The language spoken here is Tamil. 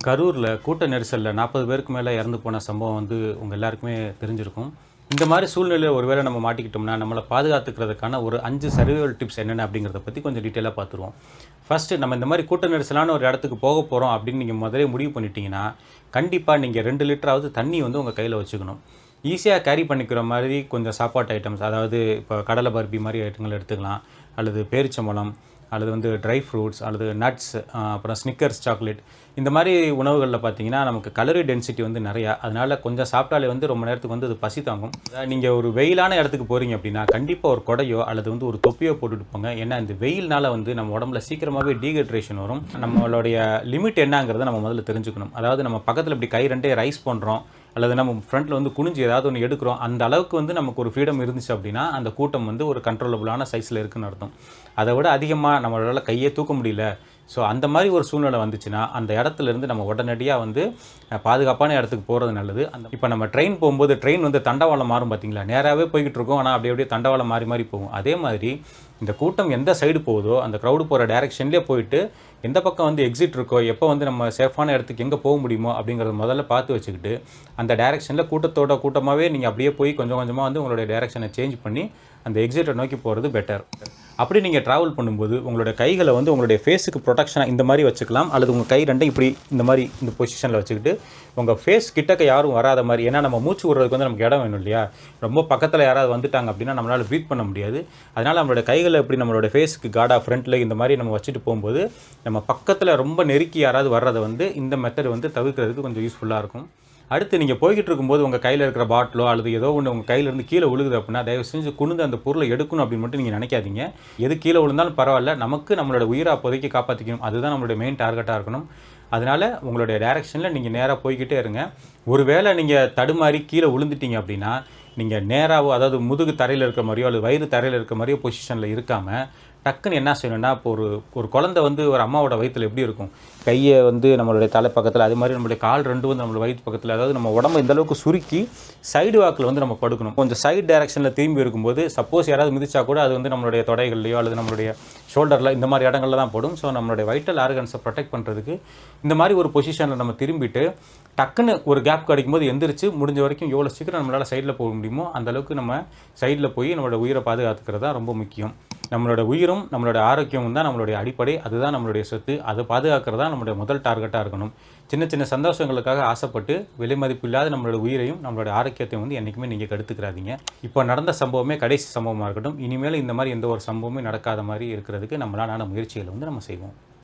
கரூரில் கூட்ட நெரிசலில் 40 பேருக்கு மேலே இறந்து போன சம்பவம் வந்து உங்கள் எல்லாருக்குமே தெரிஞ்சிருக்கும். இந்த மாதிரி சூழ்நிலையில் ஒருவேளை நம்ம மாட்டிக்கிட்டோம்னா நம்மளை பாதுகாத்துக்கிறதுக்கான ஒரு 5 சர்வைவல் டிப்ஸ் என்னென்ன அப்படிங்கிறத பற்றி கொஞ்சம் டீட்டெயிலாக பார்த்துருவோம். ஃபஸ்ட்டு நம்ம இந்த மாதிரி கூட்ட நெரிசலான ஒரு இடத்துக்கு போக போகிறோம் அப்படின்னு நீங்கள் முதலே முடிவு பண்ணிட்டீங்கன்னா, கண்டிப்பாக நீங்கள் 2 லிட்டராவது தண்ணி வந்து உங்கள் கையில் வச்சுக்கணும். ஈஸியாக கேரி பண்ணிக்கிற மாதிரி கொஞ்சம் சாப்பாட்டு ஐட்டம்ஸ், அதாவது இப்போ கடலை பருப்பி மாதிரி ஐட்டங்கள் எடுத்துக்கலாம், அல்லது பேரிச்சம்பழம், அல்லது வந்து ட்ரை ஃப்ரூட்ஸ், அல்லது நட்ஸ், அப்புறம் ஸ்னிக்கர்ஸ் சாக்லேட். இந்த மாதிரி உணவுகளில் பார்த்தீங்கன்னா நமக்கு கலரி டென்சிட்டி வந்து நிறையா, அதனால் கொஞ்சம் சாப்பிட்டாலே வந்து ரொம்ப நேரத்துக்கு வந்து அது பசி தாங்கும். நீங்கள் ஒரு வெயிலான இடத்துக்கு போகிறீங்க அப்படின்னா கண்டிப்பாக ஒரு கொடையோ அல்லது வந்து ஒரு தொப்பியோ போட்டுட்டு போங்க. ஏன்னா இந்த வெயில்னால வந்து நம்ம உடம்புல சீக்கிரமாகவே டீஹைட்ரேஷன் வரும். நம்மளுடைய லிமிட் என்னங்கிறத நம்ம முதல்ல தெரிஞ்சுக்கணும். அதாவது நம்ம பக்கத்தில் இப்படி கை ரெண்டே ரைஸ் பண்ணுறோம் அல்லது நம்ம ஃப்ரண்ட்டில் வந்து குனிஞ்சு ஏதாவது ஒன்று எடுக்கிறோம், அந்த அளவுக்கு வந்து நமக்கு ஒரு ஃப்ரீடம் இருந்துச்சு அப்படின்னா அந்த கூட்டம் வந்து ஒரு கண்ட்ரோலபுளான சைஸில் இருக்குன்னு அர்த்தம். அதை விட அதிகமாக நம்மளால் கையே தூக்க முடியல, ஸோ அந்த மாதிரி ஒரு சூழ்நிலை வந்துச்சுன்னா அந்த இடத்துலேருந்து நம்ம உடனடியாக வந்து பாதுகாப்பான இடத்துக்கு போகிறது நல்லது. இப்போ நம்ம ட்ரெயின் போகும்போது ட்ரெயின் வந்து தண்டவாளம் மாறும் பார்த்தீங்களா, நேராகவே போய்கிட்டு இருக்கோம், ஆனால் அப்படியே தண்டவாளம் மாறி மாறி போகும். அதே மாதிரி இந்த கூட்டம் எந்த சைடு போகுதோ அந்த க்ரௌடு போகிற டைரெக்ஷன்லேயே போயிட்டு எந்த பக்கம் வந்து எக்ஸிட் இருக்கோ, எப்போ வந்து நம்ம சேஃபான இடத்துக்கு எங்கே போக முடியுமோ அப்படிங்கிறத முதல்ல பார்த்து வச்சுக்கிட்டு அந்த டைரெக்ஷனில் கூட்டத்தோட கூட்டமாகவே நீங்கள் அப்படியே போய் கொஞ்சம் கொஞ்சமாக வந்து உங்களுடைய டைரெக்ஷனை சேஞ்ச் பண்ணி அந்த எக்ஸிட்டை நோக்கி போகிறது பெட்டர். அப்படி நீங்கள் ட்ராவல் பண்ணும்போது உங்களுடைய கைகளை வந்து உங்களுடைய ஃபேஸுக்கு ப்ரொடெக்ஷனாக இந்த மாதிரி வச்சுக்கலாம், அல்லது உங்கள் கை ரெண்டும் இப்படி இந்த மாதிரி இந்த பொசிஷனில் வச்சுக்கிட்டு உங்கள் ஃபேஸ் கிட்டக்க யாரும் வராத மாதிரி. ஏன்னா நம்ம மூச்சு விடுறதுக்கு வந்து நமக்கு இடம் வேணும் இல்லையா, ரொம்ப பக்கத்தில் யாராவது வந்துட்டாங்க அப்படின்னா நம்மளால் ப்ரீத் பண்ண முடியாது. அதனால் நம்மளோட கைகளை எப்படி நம்மளோட ஃபேஸுக்கு கார்டாக ஃப்ரண்ட்டில் இந்த மாதிரி நம்ம வச்சுட்டு போகும்போது நம்ம பக்கத்தில் ரொம்ப நெருக்கி யாராவது வர்றதை வந்து இந்த மெத்தட் வந்து தவிர்க்கிறதுக்கு கொஞ்சம் யூஸ்ஃபுல்லாக இருக்கும். அடுத்து நீங்கள் போய்கிட்டு இருக்கும்போது உங்கள் கையில் இருக்கிற பாட்டிலோ அல்லது ஏதோ ஒன்று உங்கள் கையிலேருந்து கீழே விழுகுது அப்படின்னா தயவு செஞ்சு குனிந்து அந்த பொருளை எடுக்கணும் அப்படின்னு மட்டும் நீங்கள் நினைக்காதீங்க. எது கீழே விழுந்தாலும் பரவாயில்ல, நமக்கு நம்மளோட உயிரை அப்போதைக்கு காப்பாற்றிக்கணும், அதுதான் நம்மளுடைய மெயின் டார்கெட்டாக இருக்கணும். அதனால் உங்களுடைய டைரெக்ஷனில் நீங்கள் நேராக போய்கிட்டே இருங்க. ஒருவேளை நீங்கள் தடுமாறி கீழே விழுந்துட்டீங்க அப்படின்னா நீங்கள் நேராகவோ, அதாவது முதுகு தரையில் இருக்கிற மாதிரியோ அல்லது வயிறு தரையில் இருக்கிற மாதிரியோ பொசிஷனில் இருக்காமல் டக்குன்னு என்ன செய்யணும்னா, இப்போ ஒரு குழந்தை வந்து ஒரு அம்மாவோட வயிற்றில் எப்படி இருக்கும், கையை வந்து நம்மளுடைய தலை பக்கத்தில், அது மாதிரி நம்மளுடைய கால் ரெண்டு வந்து நம்மளோட வயிற்று பக்கத்தில், அதாவது நம்ம உடம்பு இந்தளவுக்கு சுருக்கி சைடு வாக்கில் வந்து நம்ம படுக்கணும். கொஞ்சம் சைடு டைரெக்ஷனில் திரும்பி இருக்கும்போது சப்போஸ் யாராவது மிதிச்சா கூட அது வந்து நம்மளுடைய தொடைகள்லையோ அல்லது நம்மளுடைய ஷோல்டரில் இந்த மாதிரி இடங்களில் தான் படும். ஸோ நம்மளுடைய வைட்டல் ஆர்கன்ஸை ப்ரொடெக்ட் பண்ணுறதுக்கு இந்த மாதிரி ஒரு பொசிஷனில் நம்ம திரும்பிட்டு டக்குன்னு ஒரு கேப் கிடைக்கும்போது எந்திரிச்சு முடிஞ்ச வரைக்கும் எவ்வளோ சீக்கிரம் நம்மளால் சைடில் போக முடியுமோ அந்தளவுக்கு நம்ம சைடில் போய் நம்மளோட உயிரை பாதுகாத்துக்கிறது தான் ரொம்ப முக்கியம். நம்மளோட உயிரும் நம்மளோட ஆரோக்கியமும் தான் நம்மளுடைய அடிப்படை, அதுதான் நம்மளுடைய சொத்து. அதை பாதுகாக்கிறது தான் நம்மளுடைய முதல் டார்கெட்டாக இருக்கணும். சின்ன சின்ன சந்தோஷங்களுக்காக ஆசைப்பட்டு விலை மதிப்பு இல்லாத நம்மளோட உயிரையும் நம்மளோட ஆரோக்கியத்தையும் வந்து என்றைக்குமே நீங்கள் கெடுத்துக்கிறாதீங்க. இப்போ நடந்த சம்பவமே கடைசி சம்பவமாக இருக்கட்டும், இனிமேல் இந்த மாதிரி எந்த ஒரு சம்பவமே நடக்காத மாதிரி இருக்கிறதுக்கு நம்மளான முயற்சிகளை வந்து நம்ம செய்வோம்.